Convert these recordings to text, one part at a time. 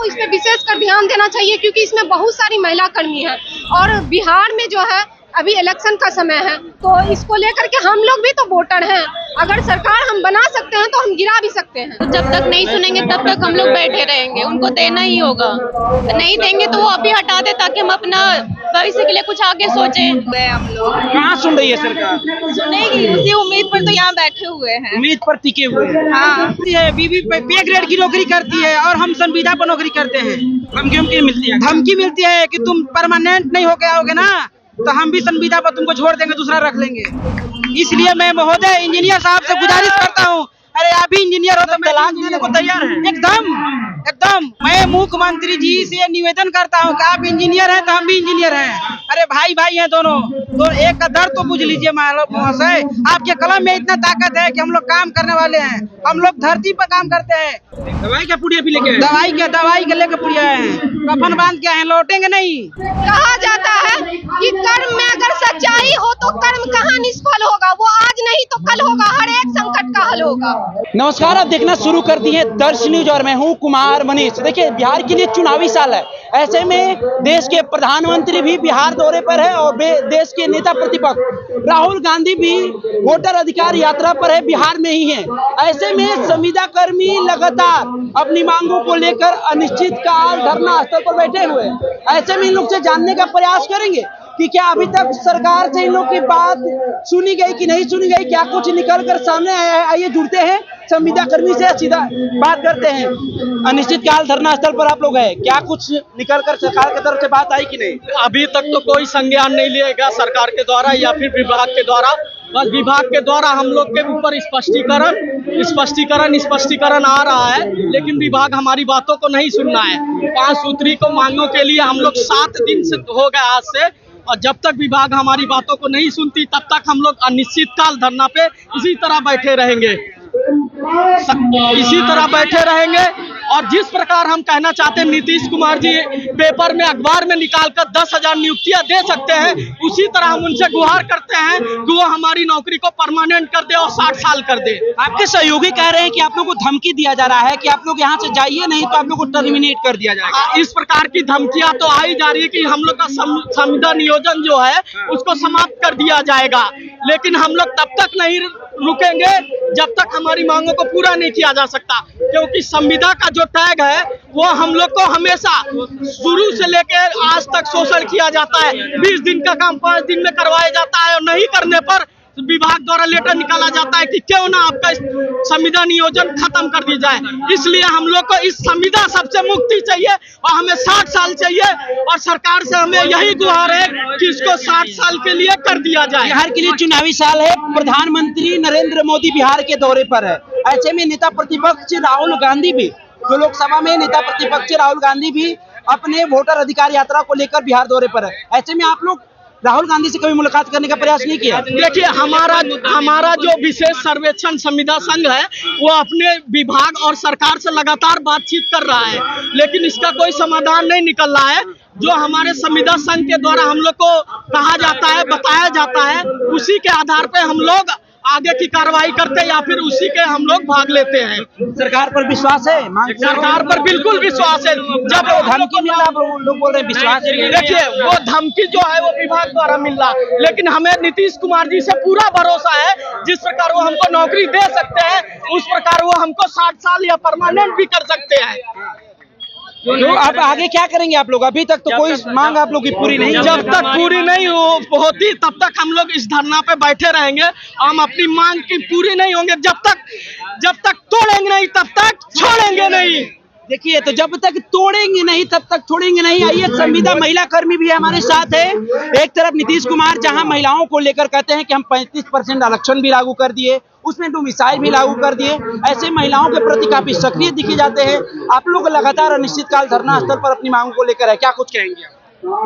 इस पे विशेष कर ध्यान देना चाहिए, क्योंकि इसमें बहुत सारी महिला कर्मी हैं और बिहार में जो है अभी इलेक्शन का समय है, तो इसको लेकर के हम लोग भी तो वोटर हैं। अगर सरकार हम बना सकते हैं तो हम गिरा भी सकते हैं। तो जब तक नहीं सुनेंगे तब तक हम लोग बैठे रहेंगे, उनको देना ही होगा। नहीं देंगे तो वो अभी हटा दे ताकि हम अपना भविष्य के लिए कुछ आगे सोचें। हम लोग कहाँ सुन रही है सरकार? सुनेगी, उसी उम्मीद पर तो यहाँ बैठे हुए हैं। उम्मीद पर टिके हुए हैं। हाँ, बीवी पे ग्रेड की नौकरी करती है और हम संविदा पर नौकरी करते हैं। धमकी मिलती है, धमकी मिलती है कि तुम परमानेंट नहीं होके आओगे ना तो हम भी संविदा पर तुमको छोड़ देंगे, दूसरा रख लेंगे। इसलिए मैं महोदय इंजीनियर साहब से गुजारिश करता हूँ, अरे आप भी इंजीनियर हो तो तलाक देने को तैयार है। एकदम एकदम मैं मुख्यमंत्री जी से निवेदन करता हूँ कि आप इंजीनियर हैं तो हम भी इंजीनियर हैं, अरे भाई भाई हैं दोनों, तो एक का दर्द तो बुझ लीजिए महाशय। आपके कलम में इतना ताकत है कि हम लोग काम करने वाले हैं, हम लोग धरती पर काम करते हैं। दवाई का पुड़िया भी लेके दवाई के लेके पुड़िया है, कफन बांध के हैं, लौटेंगे नहीं। कहा जाता है कि कर्म में अगर सच्चाई हो तो कर्म कहाँ निष्फल होगा, वो आज नहीं तो कल होगा, हर एक संकट का हल होगा। नमस्कार, आप देखना शुरू कर दिए दर्श न्यूज और मैं हूं कुमार मनीष। देखिए, बिहार के लिए चुनावी साल है, ऐसे में देश के प्रधानमंत्री भी बिहार दौरे पर है और देश के नेता प्रतिपक्ष राहुल गांधी भी वोटर अधिकार यात्रा पर है, बिहार में ही है। ऐसे में संविदा कर्मी लगातार अपनी मांगों को लेकर अनिश्चित काल धरना स्थल पर बैठे हुए हैं। ऐसे में इन लोग से जानने का प्रयास करेंगे कि क्या अभी तक सरकार से इन लोग की बात सुनी गई कि नहीं सुनी गई, क्या कुछ निकल कर सामने आया है। आइए जुड़ते हैं संविदा कर्मी से, सीधा बात करते हैं। अनिश्चित काल धरना स्थल पर आप लोग हैं, क्या कुछ निकल कर सरकार की तरफ से बात आई कि नहीं? अभी तक तो कोई संज्ञान नहीं लिया गया सरकार के द्वारा या फिर विभाग के द्वारा। बस विभाग के द्वारा हम लोग के ऊपर स्पष्टीकरण आ रहा है, लेकिन विभाग हमारी बातों को नहीं सुन रहा है। 5 सूत्री को मांगों के लिए हम लोग 7 दिन से हो गए आज से, और जब तक विभाग हमारी बातों को नहीं सुनती तब तक हम लोग अनिश्चित काल धरना पे इसी तरह बैठे रहेंगे। और जिस प्रकार हम कहना चाहते हैं नीतीश कुमार जी पेपर में अखबार में निकालकर 10,000 नियुक्तियां दे सकते हैं, उसी तरह हम उनसे गुहार करते हैं कि वो हमारी नौकरी को परमानेंट कर दे और 60 साल कर दे। आपके सहयोगी कह रहे हैं कि आप लोग को धमकी दिया जा रहा है कि आप लोग यहाँ से जाइए, नहीं तो आप लोग को टर्मिनेट कर दिया जाएगा। इस प्रकार की धमकियां तो आई जा रही है कि हम लोग का संविदा नियोजन जो है उसको समाप्त कर दिया जाएगा, लेकिन हम लोग तब तक नहीं रुकेंगे जब तक हमारी मांगों को पूरा नहीं किया जा सकता, क्योंकि संविदा का जो टैग है वो हम लोग को हमेशा शुरू से लेकर आज तक शोषण किया जाता है। 20 दिन का काम 5 दिन में करवाया जाता है और नहीं करने पर विभाग द्वारा लेटर निकाला जाता है कि क्यों ना आपका संविदा नियोजन खत्म कर दी जाए। इसलिए हम लोग को इस संविदा सबसे मुक्ति चाहिए और हमें 60 साल चाहिए, और सरकार से हमें यही गुहार है कि इसको 60 साल के लिए कर दिया जाए। बिहार के लिए चुनावी साल है, प्रधानमंत्री नरेंद्र मोदी बिहार के दौरे पर है। ऐसे में नेता प्रतिपक्ष राहुल गांधी भी, जो लोकसभा में नेता प्रतिपक्ष राहुल गांधी भी अपने वोटर अधिकार यात्रा को लेकर बिहार दौरे पर है। ऐसे में आप लोग राहुल गांधी से कभी मुलाकात करने का प्रयास नहीं किया? देखिए, हमारा जो विशेष सर्वेक्षण संविदा संघ है वो अपने विभाग और सरकार से लगातार बातचीत कर रहा है, लेकिन इसका कोई समाधान नहीं निकल रहा है। जो हमारे संविदा संघ के द्वारा हम लोग को कहा जाता है, बताया जाता है, उसी के आधार पे हम लोग आगे की कार्रवाई करते हैं या फिर उसी के हम लोग भाग लेते हैं। सरकार पर विश्वास है? सरकार पर बिल्कुल विश्वास है। जब धमकी मिल रहा, लोग बोल रहे हैं विश्वास है। देखिए, वो धमकी जो है वो विभाग द्वारा मिल रहा, लेकिन हमें नीतीश कुमार जी से पूरा भरोसा है। जिस प्रकार वो हमको नौकरी दे सकते हैं उस प्रकार वो हमको 60 साल या परमानेंट भी कर सकते हैं। तो आप आगे क्या करेंगे आप लोग? अभी तक तो कोई मांग आप लोग की पूरी नहीं, जब तक पूरी नहीं होती तब तक हम लोग इस धरना पे बैठे रहेंगे। हम अपनी मांग की पूरी नहीं होंगे जब तक तोड़ेंगे नहीं तब तक छोड़ेंगे नहीं। देखिए, तो जब तक तोड़ेंगे नहीं तब तक छोड़ेंगे नहीं। आइए, संविदा महिला कर्मी भी हमारे साथ है। एक तरफ नीतीश कुमार जहां महिलाओं को लेकर कहते हैं कि हम 35% आरक्षण भी लागू कर दिए, उसमें डोमिसाइल भी लागू कर दिए, ऐसे महिलाओं के प्रति काफी सक्रिय दिखे जाते हैं। आप लोग लगातार अनिश्चितकाल धरना स्थल पर अपनी मांगों को लेकर है, क्या कुछ कहेंगे?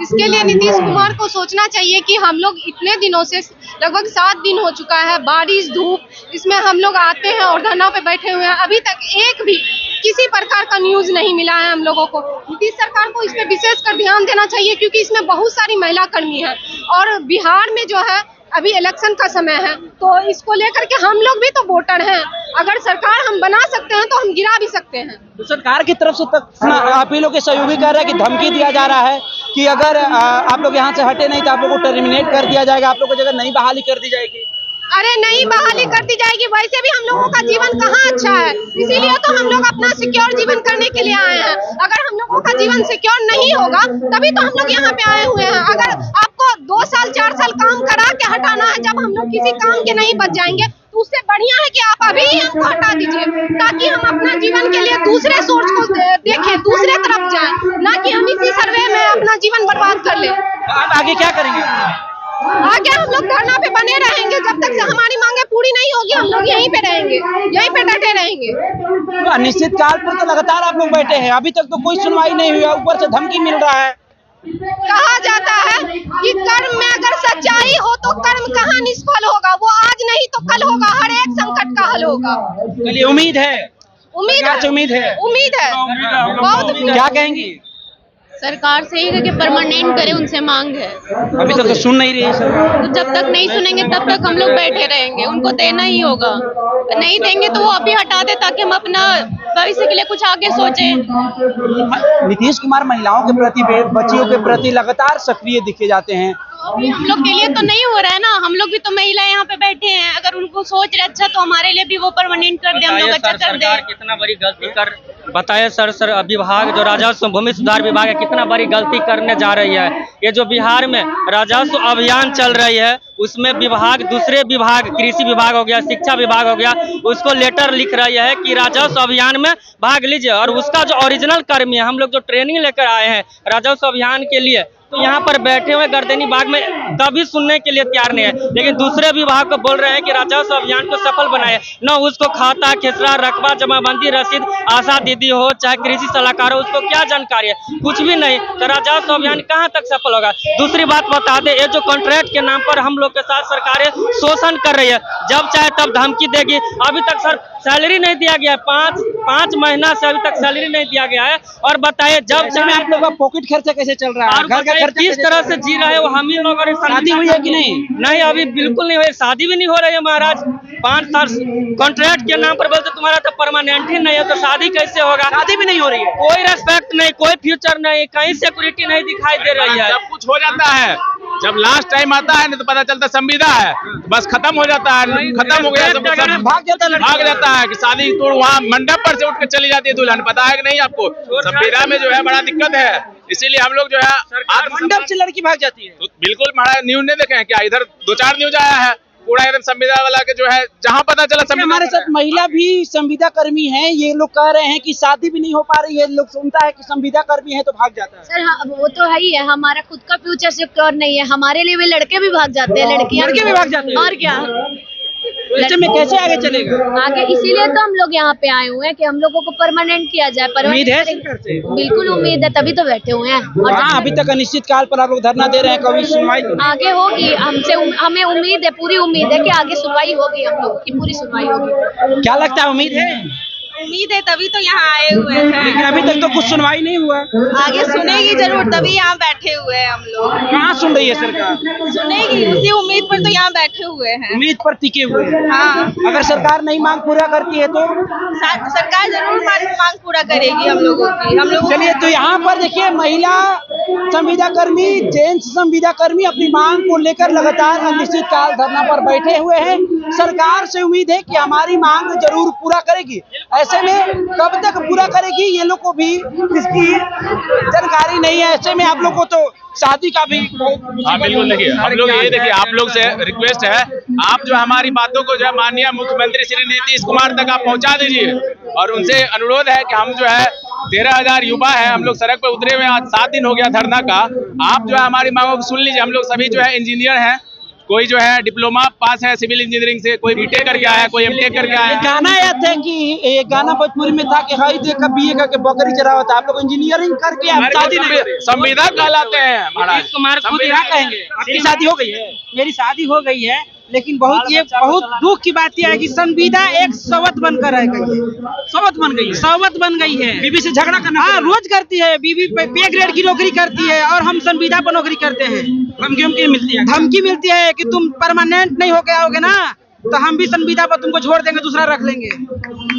इसके लिए नीतीश कुमार को सोचना चाहिए कि हम लोग इतने दिनों से, लगभग 7 दिन हो चुका है, बारिश धूप, इसमें हम लोग आते हैं और धरना पे बैठे हुए हैं। अभी तक एक भी किसी प्रकार का न्यूज नहीं मिला है हम लोगों को। नीतीश सरकार को इस पे विशेष कर ध्यान देना चाहिए, क्योंकि इसमें बहुत सारी महिला कर्मी हैं और बिहार में जो है अभी इलेक्शन का समय है, तो इसको लेकर के हम लोग भी तो वोटर हैं। अगर सरकार हम बना सकते हैं तो हम गिरा भी सकते हैं। तो सरकार की तरफ से तक अपीलों के सहयोगी कह रहे हैं कि धमकी दिया जा रहा है कि अगर आप लोग यहाँ से हटे नहीं तो आप लोग को टर्मिनेट कर दिया जाएगा, आप लोग को जगह नहीं बहाली कर दी जाएगी। अरे नहीं बहाली कर दी जाएगी, वैसे भी हम लोगों का जीवन कहाँ अच्छा है, इसीलिए तो हम लोग अपना सिक्योर जीवन करने के लिए आए हैं। अगर हम लोगों का जीवन सिक्योर नहीं होगा तभी तो हम लोग यहाँ पे आए हुए हैं। अगर आपको 2 साल 4 साल काम करा के हटाना है, जब हम लोग किसी काम के नहीं बच जाएंगे तो उससे बढ़िया है कि आप अभी हमको हटा दीजिए, ताकि हम अपना जीवन के लिए दूसरे सोर्स को देखें, दूसरे तरफ जाएं, ना कि हम इसी सर्वे में अपना जीवन बर्बाद कर लें। आप आगे क्या करेंगे? आगे हम लोग धरना पे बने रहेंगे, जब तक से हमारी मांगे पूरी नहीं होगी हम लोग यहीं पे रहेंगे, यहीं पे डटे रहेंगे। तो अनिश्चित काल पर तो लगातार आप लोग बैठे हैं, अभी तक तो कोई सुनवाई नहीं हुई, ऊपर से धमकी मिल रहा है। कहा जाता है कि कर्म में अगर सच्चाई हो तो कर्म कहाँ निष्फल होगा, वो आज नहीं तो कल होगा, हर एक संकट का हल होगा। चलिए उम्मीद है, उम्मीद है, उम्मीद है, उम्मीद है, बहुत उम्मीद। क्या कहेंगी? सरकार से ही कि परमानेंट करे, उनसे मांग है। अभी तक तो सुन नहीं रही है सरकार। तो जब तक नहीं सुनेंगे तब तक हम लोग बैठे रहेंगे, उनको देना ही होगा। नहीं देंगे तो वो अभी हटा दे ताकि हम अपना भविष्य के लिए कुछ आगे सोचें। नीतीश कुमार महिलाओं के प्रति, बच्चियों के प्रति लगातार सक्रिय दिखे जाते हैं। अभी हम लोग के लिए तो नहीं हो रहा है ना, हम लोग भी तो महिलाएं यहाँ पे बैठे हैं। अगर उनको सोच रहे अच्छा तो हमारे लिए भी वो परमानेंट कर दे, हम लोग अच्छा कर दे। कितना बड़ी गलती कर बताइए सर विभाग जो राजस्व भूमि सुधार विभाग है कितना बड़ी गलती करने जा रही है। ये जो बिहार में राजस्व अभियान चल रही है उसमें विभाग, दूसरे विभाग, कृषि विभाग हो गया, शिक्षा विभाग हो गया, उसको लेटर लिख रही है कि राजस्व अभियान में भाग लीजिए, और उसका जो ओरिजिनल कर्मी है, हम लोग जो ट्रेनिंग लेकर आए हैं राजस्व अभियान के लिए, तो यहाँ पर बैठे हुए गर्दनी बाग में कभी सुनने के लिए तैयार नहीं है। लेकिन दूसरे विभाग को बोल रहे हैं कि राजस्व अभियान को सफल बनाए, न उसको खाता, खेसरा, रकबा, जमाबंदी, रसीद, आशा दीदी हो चाहे कृषि सलाहकार हो, उसको क्या जानकारी है, कुछ भी नहीं। तो राजस्व अभियान कहाँ तक सफल होगा। दूसरी बात बता दे, ये जो कॉन्ट्रैक्ट के नाम पर हम लोग के साथ सरकारें शोषण कर रही है, जब चाहे तब धमकी देगी। अभी तक सर सैलरी नहीं दिया गया है, पाँच महीना से अभी तक सैलरी नहीं दिया गया है। और बताइए जब चाहे आप लोग का पॉकेट खर्चा कैसे चल रहा है, घर का खर्चा किस तरह से जी रहे हो हम ही लोग। और शादी हुई है कि नहीं? नहीं, अभी बिल्कुल नहीं हुई, शादी भी नहीं हो रही है महाराज। 5 साल कॉन्ट्रैक्ट के नाम पर बोलते तुम्हारा तो परमानेंट ही नहीं है, तो शादी कैसे होगा। शादी भी नहीं हो रही है, कोई रेस्पेक्ट नहीं, कोई फ्यूचर नहीं, कहीं सिक्योरिटी नहीं दिखाई दे रही है। सब कुछ हो जाता है, जब लास्ट टाइम आता है ना तो पता चलता संविदा है, तो बस खत्म हो जाता है, खत्म हो गया, सब भाग जाता है कि शादी तो वहाँ मंडप पर से उठ के चली जाती है दुल्हन। पता है कि नहीं आपको, संविदा में जो है बड़ा दिक्कत है, इसीलिए हम लोग जो है मंडप से लड़की भाग जाती है। तो बिल्कुल महाराज न्यूज नहीं देखे हैं क्या, इधर 2-4 न्यूज आया है पूरा एकदम संविदा वाला के जो है, जहाँ पता चला संविदा। हमारे साथ महिला भी संविदा कर्मी हैं, ये लोग कह रहे हैं कि शादी भी नहीं हो पा रही है, लोग सुनता है कि संविदा कर्मी है तो भाग जाता है। सर हाँ, वो तो है ही है, हमारा खुद का फ्यूचर सिक्योर नहीं है, हमारे लिए भी लड़के भी भाग जाते हैं, लड़कियां भी भाग जाते हैं। और क्या, तो ऐसे में कैसे आगे चलेगा? आगे इसीलिए तो हम लोग यहाँ पे आए हुए हैं कि हम लोगों को परमानेंट किया जाए। उम्मीद है सरकार से? बिल्कुल उम्मीद है, तभी तो बैठे हुए हैं। और हाँ, अभी तक अनिश्चित काल पर आप लोग धरना दे रहे हैं, कभी सुनवाई आगे होगी, हमें उम्मीद है, पूरी उम्मीद है कि आगे सुनवाई होगी, हम लोगों की पूरी सुनवाई होगी। क्या लगता है, उम्मीद है? उम्मीद है तभी तो यहाँ आए हुए हैं। लेकिन अभी तक तो कुछ सुनवाई नहीं हुआ। आगे सुनेगी जरूर, तभी यहाँ बैठे हुए हैं हम लोग। कहाँ सुन रही है सरकार? सुनेगी, उसी उम्मीद पर तो यहाँ बैठे हुए हैं। उम्मीद पर टिके हुए हैं। हाँ, अगर सरकार नहीं मांग पूरा करती है तो सरकार जरूर मांग पूरा करेगी हम लोगों की। हम लोग चलिए, तो यहाँ पर देखिए महिला संविदा कर्मी, जेंट्स संविदा कर्मी अपनी मांग को लेकर लगातार अनिश्चित काल धरना पर बैठे हुए हैं। सरकार से उम्मीद है कि हमारी मांग जरूर पूरा करेगी। ऐसे में कब तक पूरा करेगी ये लोग को भी इसकी जानकारी नहीं है। ऐसे में आप लोग को तो शादी का भी हाँ बिल्कुल। देखिए हम लोग ये देखिए आप लोग से रिक्वेस्ट है, आप जो हमारी बातों को जो है माननीय मुख्यमंत्री श्री नीतीश कुमार तक आप पहुंचा दीजिए, और उनसे अनुरोध है कि हम जो है 13,000 युवा है, हम लोग सड़क पर उतरे हुए, आज 7 दिन हो गया धरना का। आप जो है हमारी मांगों को सुन लीजिए। हम लोग सभी जो है इंजीनियर हैं, कोई जो है डिप्लोमा पास है सिविल इंजीनियरिंग से, कोई बीटेक करके आया है, कोई एमटेक करके आया है। गाना यह था कि एक गाना भोजपुरी में था कि हाई देखा बीए का के बकरी चरावा था। आप लोग इंजीनियरिंग करके आप शादी संविदा कहलाते हैं महाराज। कुमार खुद यहाँ कहेंगे आपकी शादी हो गई है? मेरी शादी हो गई है, लेकिन बहुत दुख की बात यह है कि संविदा एक सवत बनकर रह गई है। सवत बन गई है, सवत बन गई है। बीवी से झगड़ा करना हाँ, रोज करती है। बीवी पे ग्रेड की नौकरी करती है और हम संविदा पर नौकरी करते हैं। धमकी मिलती है, धमकी मिलती है कि तुम परमानेंट नहीं होके आओगे ना तो हम भी संविदा पर तुमको छोड़ देंगे, दूसरा रख लेंगे।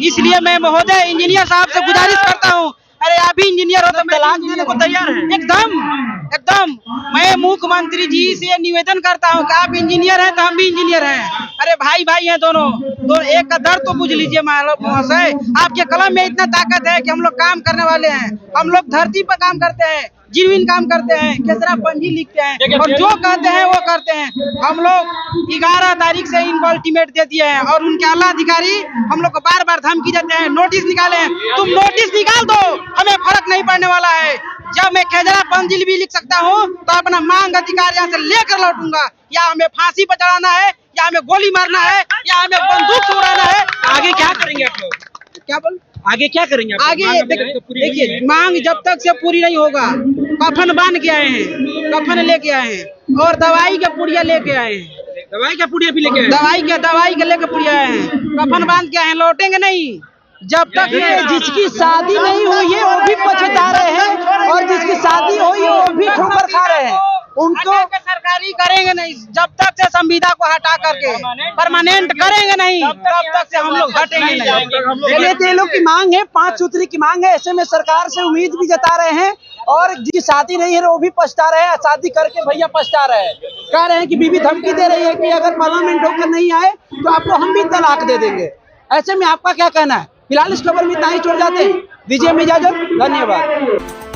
इसलिए मैं महोदय इंजीनियर साहब से गुजारिश करता हूँ, अरे आप भी इंजीनियर हो तो तलाक देने को तैयार है। एकदम मैं मुख्यमंत्री जी से निवेदन करता हूँ कि आप इंजीनियर हैं तो हम भी इंजीनियर हैं। अरे भाई हैं दोनों, तो एक का दर्द तो बुझ लीजिए महाशय। आपके कलम में इतना ताकत है कि हम लोग काम करने वाले हैं। हम लोग धरती पर काम करते हैं, जीवहीन काम करते हैं, खेसरा पंजी लिखते हैं और जो कहते हैं वो करते हैं। हम लोग 11 तारीख से इनको अल्टीमेट दे दिए हैं और उनके आला अधिकारी हम लोग को बार बार धमकी देते हैं, नोटिस निकाले हैं। तुम नोटिस निकाल दो, हमें फर्क नहीं पड़ने वाला है। जब मैं खेजरा पंजिल भी लिख सकता हूँ तो अपना मांग अधिकार यहाँ से लेकर लौटूंगा। या हमें फांसी पर चढ़ाना है, या हमें गोली मारना है, या हमें बंदूक से उड़ाना है। आगे क्या करेंगे आप लोग? क्या बोल आगे क्या करेंगे आप? आगे देखिए, मांग जब तक से पूरी नहीं होगा, कफन बांध के आए हैं, कफन लेके आए हैं और दवाई के पुड़िया लेके आए हैं। दवाई का पुड़िया भी लेके आए? दवाई के लेके पुड़िया आए हैं, कफन बांध के आए हैं। लौटेंगे नहीं जब तक जिसकी शादी नहीं हुई है वो भी पछता रहे हैं और जिसकी शादी हुई है वो भी ठोकर खा रहे हैं। उनको सरकारी करेंगे नहीं जब तक से संविदा को हटा करके परमानेंट करेंगे नहीं, तब तक से हम लोग हटेंगे नहीं। ये लोग की मांग है, 5 सूत्री की मांग है। ऐसे में सरकार से उम्मीद भी जता रहे हैं और जिसकी शादी नहीं है वो भी पछता रहे हैं। शादी करके भैया पछता रहे हैं, कह रहे हैं कि बीवी धमकी दे रही है कि अगर पार्लियामेंट होकर नहीं आए तो आपको हम भी तलाक दे देंगे। ऐसे में आपका क्या कहना है? फिलहाल इस खबर में इतना ही, छोड़ जाते हैं। दीजिए इजाजत, धन्यवाद।